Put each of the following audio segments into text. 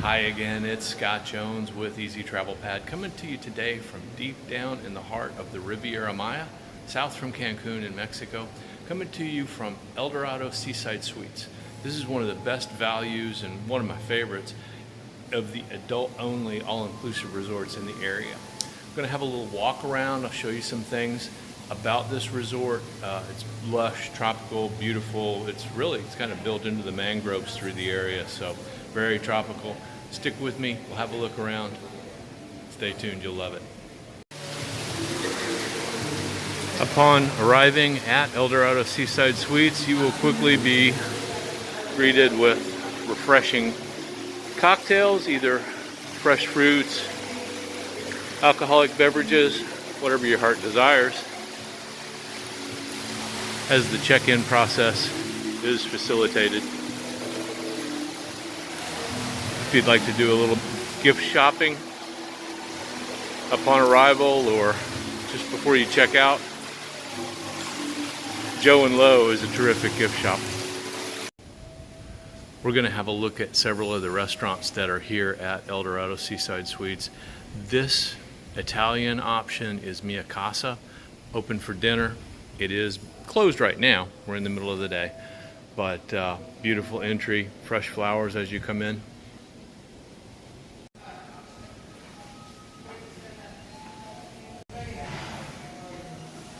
Hi again, it's Scott Jones with Easy Travel Pad coming to you today from deep down in the heart of the Riviera Maya, south from Cancun in Mexico, coming to you from El Dorado Seaside Suites. This is one of the best values and one of my favorites of the adult-only all-inclusive resorts in the area. I'm going to have a little walk around. I'll show you some things about this resort. It's lush, tropical, beautiful. It's kind of built into the mangroves through the area, so very tropical. Stick with me, we'll have a look around. Stay tuned, you'll love it. Upon arriving at El Dorado Seaside Suites, you will quickly be greeted with refreshing cocktails, either fresh fruits, alcoholic beverages, whatever your heart desires, as the check-in process is facilitated. If you'd like to do a little gift shopping upon arrival or just before you check out, Joe and Lo is a terrific gift shop. We're going to have a look at several of the restaurants that are here at El Dorado Seaside Suites. This Italian option is Mia Casa, open for dinner. It is closed right now. We're in the middle of the day, but beautiful entry, fresh flowers as you come in.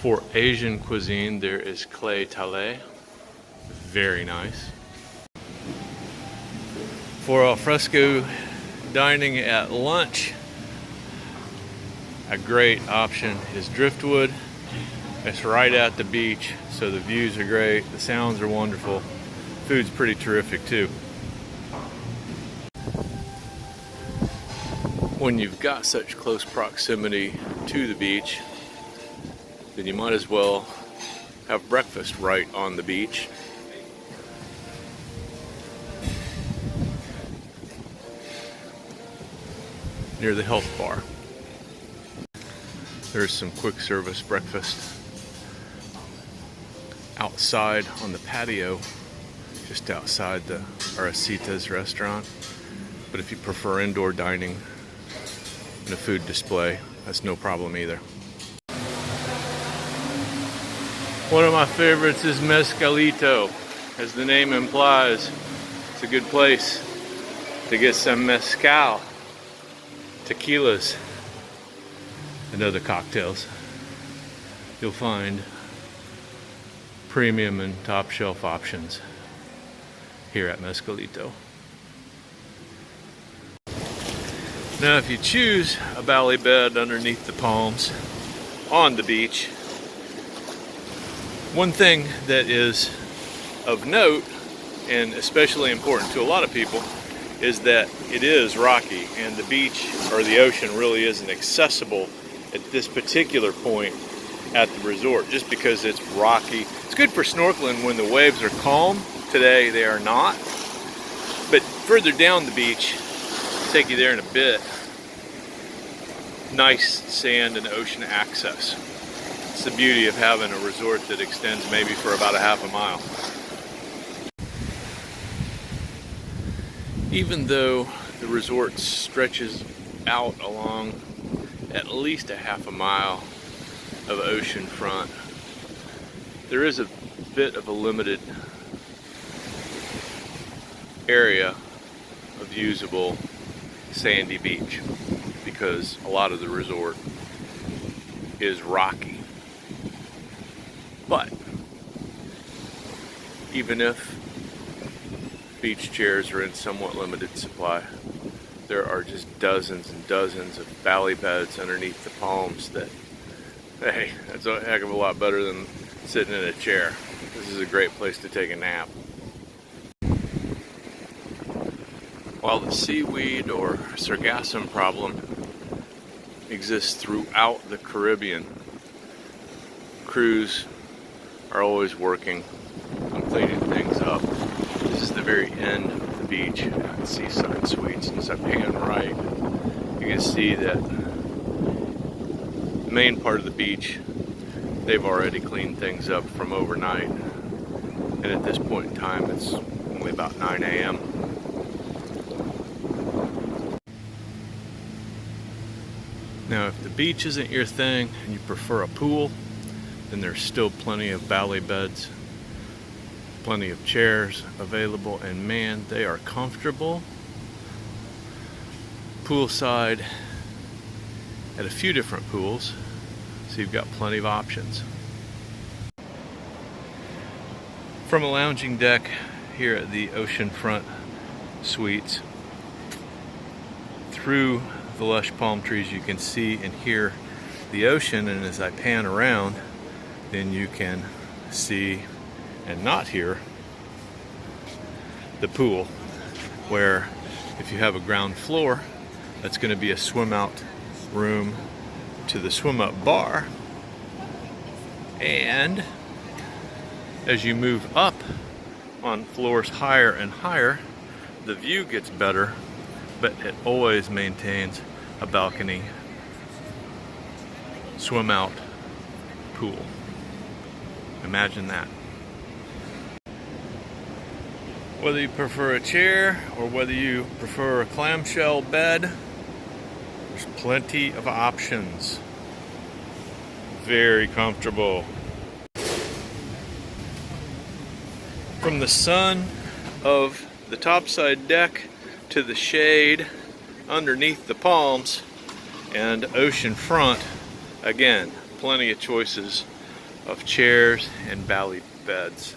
For Asian cuisine, there is Clay Tale, very nice. For alfresco dining at lunch, a great option is Driftwood. It's right at the beach, so the views are great, the sounds are wonderful, food's pretty terrific too. When you've got such close proximity to the beach, then you might as well have breakfast right on the beach. Near the health bar. There's some quick service breakfast outside on the patio, just outside the Aracita's restaurant. But if you prefer indoor dining and a food display, that's no problem either. One of my favorites is Mescalito. As the name implies, it's a good place to get some mezcal, tequilas, and other cocktails. You'll find premium and top shelf options here at Mescalito. Now, if you choose a valley bed underneath the palms on the beach, one thing that is of note, and especially important to a lot of people, is that it is rocky, and the beach or the ocean really isn't accessible at this particular point at the resort, just because it's rocky. It's good for snorkeling when the waves are calm. Today they are not. But further down the beach, I'll take you there in a bit, nice sand and ocean access. It's the beauty of having a resort that extends maybe for about a half a mile. Even though the resort stretches out along at least a half a mile of oceanfront, there is a bit of a limited area of usable sandy beach because a lot of the resort is rocky. But even if beach chairs are in somewhat limited supply, there are just dozens and dozens of valley beds underneath the palms that, hey, that's a heck of a lot better than sitting in a chair. This is a great place to take a nap. While the seaweed or sargassum problem exists throughout the Caribbean, crews are always working on cleaning things up. This is the very end of the beach at Seaside Suites. As I pan right, you can see that the main part of the beach, they've already cleaned things up from overnight. And at this point in time, it's only about 9 a.m. Now, if the beach isn't your thing and you prefer a pool, then there's still plenty of valley beds, plenty of chairs available, and man, they are comfortable. Poolside at a few different pools, so you've got plenty of options. From a lounging deck here at the Oceanfront Suites, through the lush palm trees you can see and hear the ocean, and as I pan around, then you can see and not hear the pool, where if you have a ground floor, that's going to be a swim out room to the swim up bar, and as you move up on floors higher and higher, the view gets better, but it always maintains a balcony swim out pool. Imagine that. Whether you prefer a chair or whether you prefer a clamshell bed, there's plenty of options. Very comfortable. From the sun of the topside deck to the shade underneath the palms and oceanfront, again, plenty of choices of chairs and valley beds.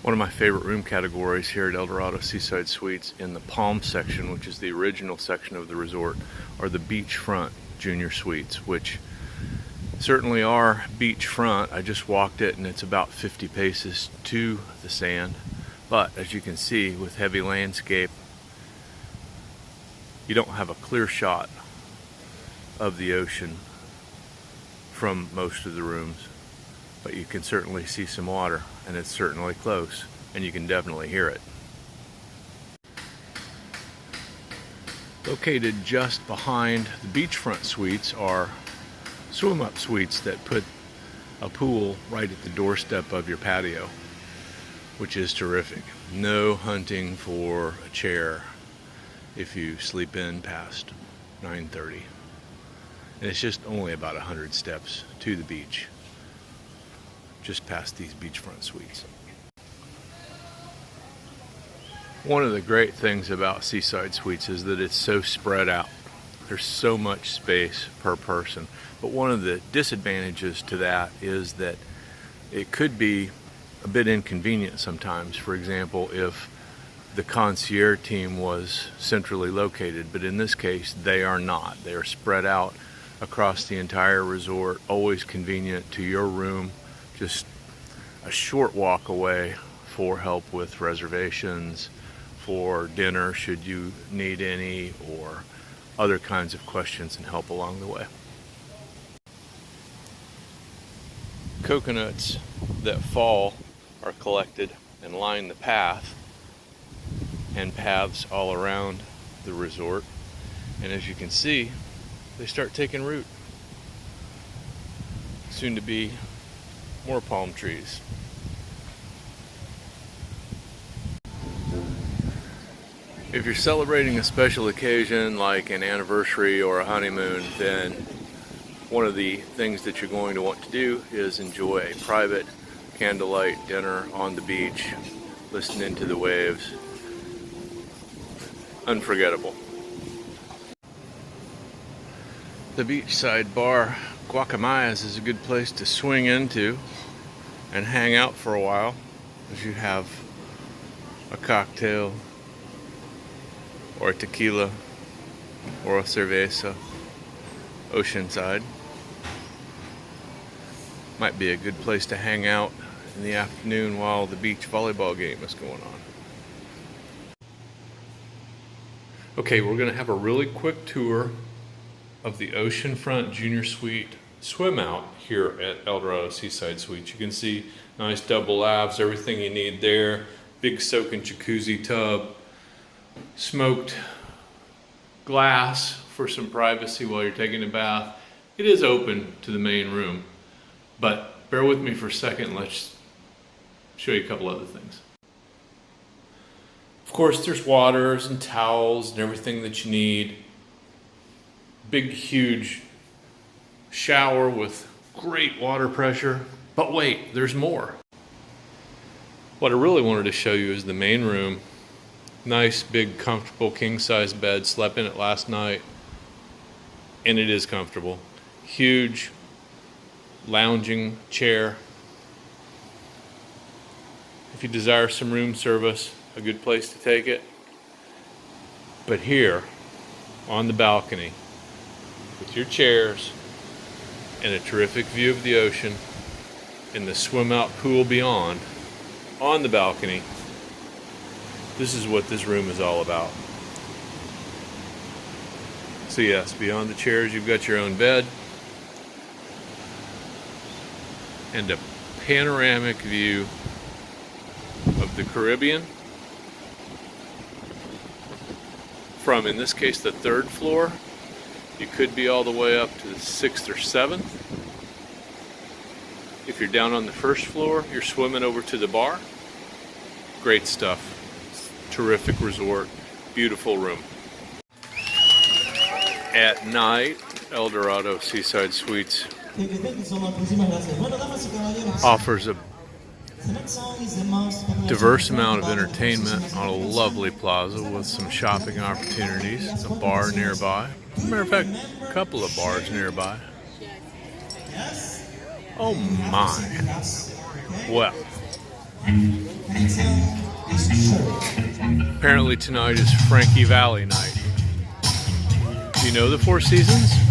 One of my favorite room categories here at El Dorado Seaside Suites in the Palm section, which is the original section of the resort, are the beachfront junior suites, which certainly are beachfront. I just walked it and it's about 50 paces to the sand. But as you can see, with heavy landscape, you don't have a clear shot of the ocean from most of the rooms, but you can certainly see some water, and it's certainly close, and you can definitely hear it. Located just behind the beachfront suites are swim-up suites that put a pool right at the doorstep of your patio, which is terrific. No hunting for a chair if you sleep in past 9:30. And it's just only about 100 steps to the beach, just past these beachfront suites. One of the great things about Seaside Suites is that it's so spread out. There's so much space per person. But one of the disadvantages to that is that it could be a bit inconvenient sometimes. For example, if the concierge team was centrally located, but in this case they are not. They are spread out across the entire resort, always convenient to your room, just a short walk away for help with reservations, for dinner should you need any, or other kinds of questions and help along the way. Coconuts that fall are collected and line the path and paths all around the resort, and as you can see, they start taking root. Soon to be more palm trees. If you're celebrating a special occasion like an anniversary or a honeymoon, then one of the things that you're going to want to do is enjoy a private candlelight dinner on the beach, listening to the waves. Unforgettable. The beachside bar, Guacamayas, is a good place to swing into and hang out for a while as you have a cocktail or a tequila or a cerveza oceanside. Might be a good place to hang out in the afternoon while the beach volleyball game is going on. Okay, we're going to have a really quick tour of the Oceanfront Junior Suite swim out here at El Dorado Seaside Suites. You can see nice double lavs, everything you need there. Big soaking jacuzzi tub, smoked glass for some privacy while you're taking a bath. It is open to the main room, but bear with me for a second. Let's show you a couple other things. Of course, there's waters and towels and everything that you need. Big, huge shower with great water pressure. But wait, there's more. What I really wanted to show you is the main room. Nice, big, comfortable king-size bed. Slept in it last night, and it is comfortable. Huge lounging chair. If you desire some room service, a good place to take it. But here, on the balcony, with your chairs and a terrific view of the ocean and the swim-out pool beyond, on the balcony, this is what this room is all about. So yes, beyond the chairs, you've got your own bed and a panoramic view of the Caribbean from, in this case, the 3rd floor. You could be all the way up to the 6th or 7th. If you're down on the 1st floor, you're swimming over to the bar. Great stuff. Terrific resort. Beautiful room. At night, El Dorado Seaside Suites offers a diverse amount of entertainment on a lovely plaza with some shopping opportunities, a bar nearby. As a matter of fact, a couple of bars nearby. Oh my. Well, apparently tonight is Frankie Valley night. Do you know the Four Seasons?